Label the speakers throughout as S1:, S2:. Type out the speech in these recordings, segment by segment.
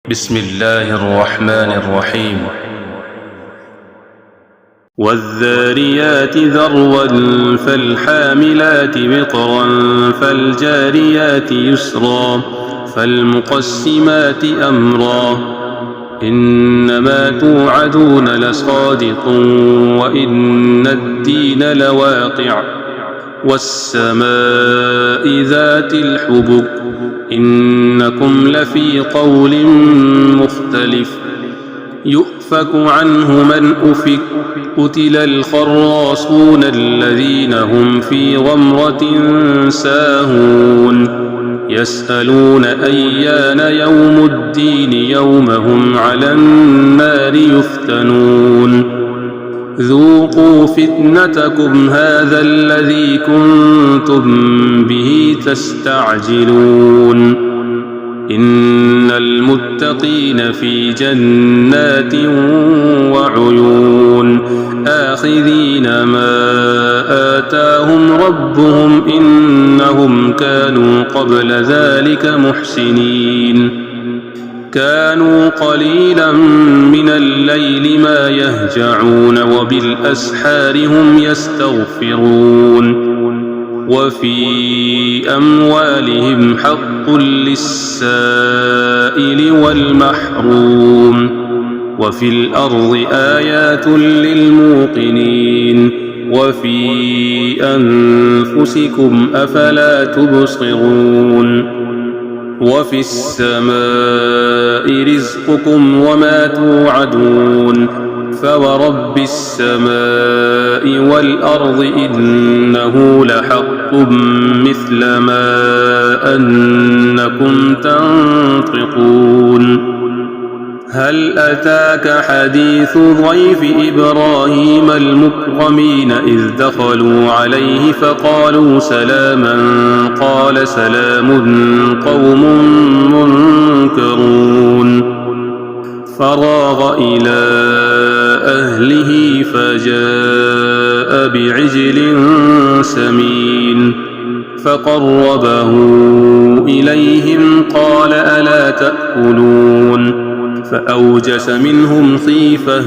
S1: بسم الله الرحمن الرحيم. والذاريات ذروا فالحاملات وقرا فالجاريات يسرا فالمقسمات أمرا إنما توعدون لصادق وإن الدين لواقع والسماء ذات الحبك إنكم لفي قول مختلف يؤفك عنه من أفك قتل الخراصون الذين هم في غمرة ساهون يسألون أيان يوم الدين يوم هم على النار يفتنون ذوقوا فتنتكم هذا الذي كنتم به تستعجلون إن المتقين في جنات وعيون آخذين ما آتاهم ربهم إنهم كانوا قبل ذلك محسنين كانوا قليلا من الليل ما يهجعون وبالأسحار هم يستغفرون وفي أموالهم حق للسائل والمحروم وفي الأرض آيات للموقنين وفي أنفسكم أفلا تبصرون وفي السماء رزقكم وما توعدون فورب السماء والأرض إنه لحق مثل ما أنكم تنطقون هل أتاك حديث ضيف إبراهيم المكرمين إذ دخلوا عليه فقالوا سلاما قال سلام قوم منكرون فراغ إلى أهله فجاء بعجل سمين فقربه إليهم قال ألا تأكلون فأوجس منهم خيفة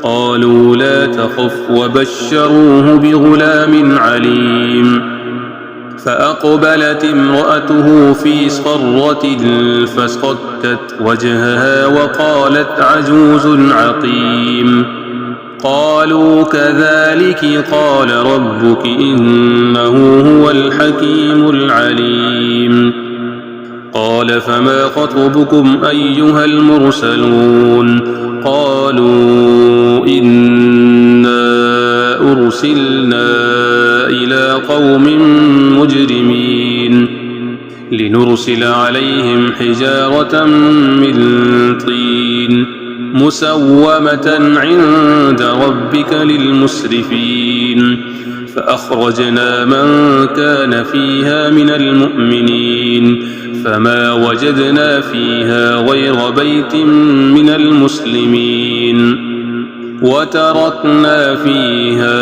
S1: قالوا لا تخف وبشروه بغلام عليم فأقبلت امرأته في صرة فصكت وجهها وقالت عجوز عقيم قالوا كذلك قال ربك إنه هو الحكيم العليم قال فما خطبكم أيها المرسلون قالوا إنا أرسلنا إلى قوم مجرمين لنرسل عليهم حجارة من طين مسومة عند ربك للمسرفين فأخرجنا من كان فيها من المؤمنين فما وجدنا فيها غير بيت من المسلمين وتركنا فيها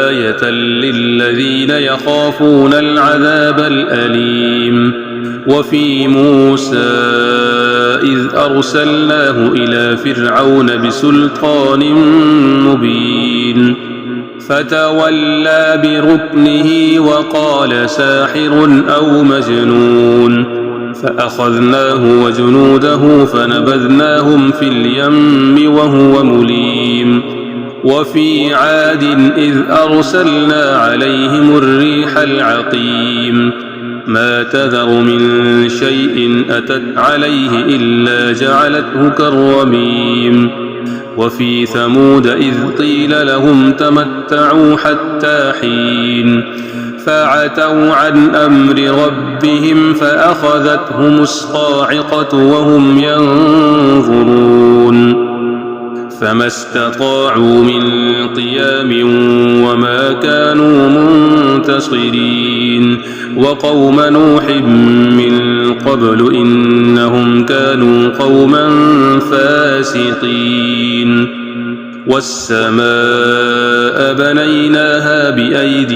S1: آية للذين يخافون العذاب الأليم وفي موسى إذ أرسلناه إلى فرعون بسلطان مبين فتولى بركنه وقال ساحر أو مجنون فأخذناه وجنوده فنبذناهم في اليم وهو مليم وفي عاد إذ أرسلنا عليهم الريح العقيم ما تذر من شيء أتت عليه إلا جعلته كالرميم وفي ثمود إذ قيل لهم تمتعوا حتى حين فعتوا عن أمر ربهم فأخذتهم الصاعقة وهم ينظرون فما استطاعوا من قيام وما كانوا منتصرين وقوم نوح من قبل إنهم كانوا قوما فاسقين والسماء بنيناها بأيد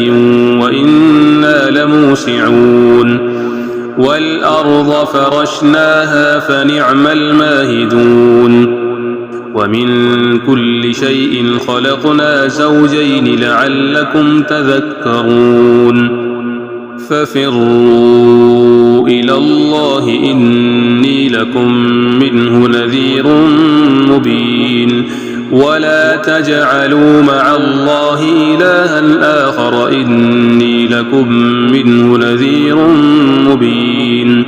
S1: وإنا لموسعون والأرض فرشناها فنعم الماهدون ومن كل شيء خلقنا زوجين لعلكم تذكرون ففروا إلى الله إني لكم منه نذير مبين ولا تجعلوا مع الله إلها آخر إني لكم منه نذير مبين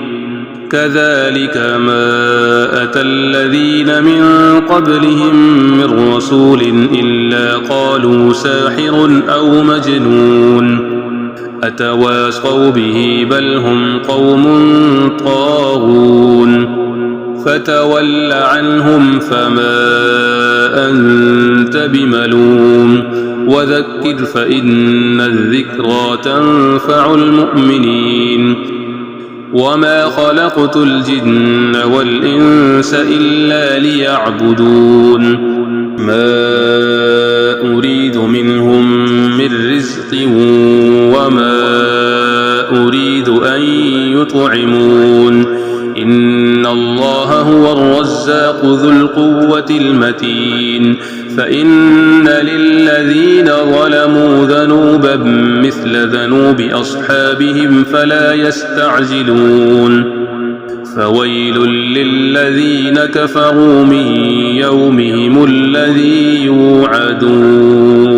S1: كذلك ما أتى الذين من قبلهم من رسول إلا قالوا ساحر أو مجنون أتواصوا به بل هم قوم طاغون فتول عنهم فما أنت بملوم وذكر فإن الذكرى تنفع المؤمنين وما خلقت الجن والإنس إلا ليعبدون ما أريد منهم من رزق وما أريد أن يطعمون إن الله هو الرزاق ذو القوة المتين فإن للذين ظلموا ذنوبا مثل ذنوب أصحابهم فلا يستعجلون فويل للذين كفروا من يومهم الذي يوعدون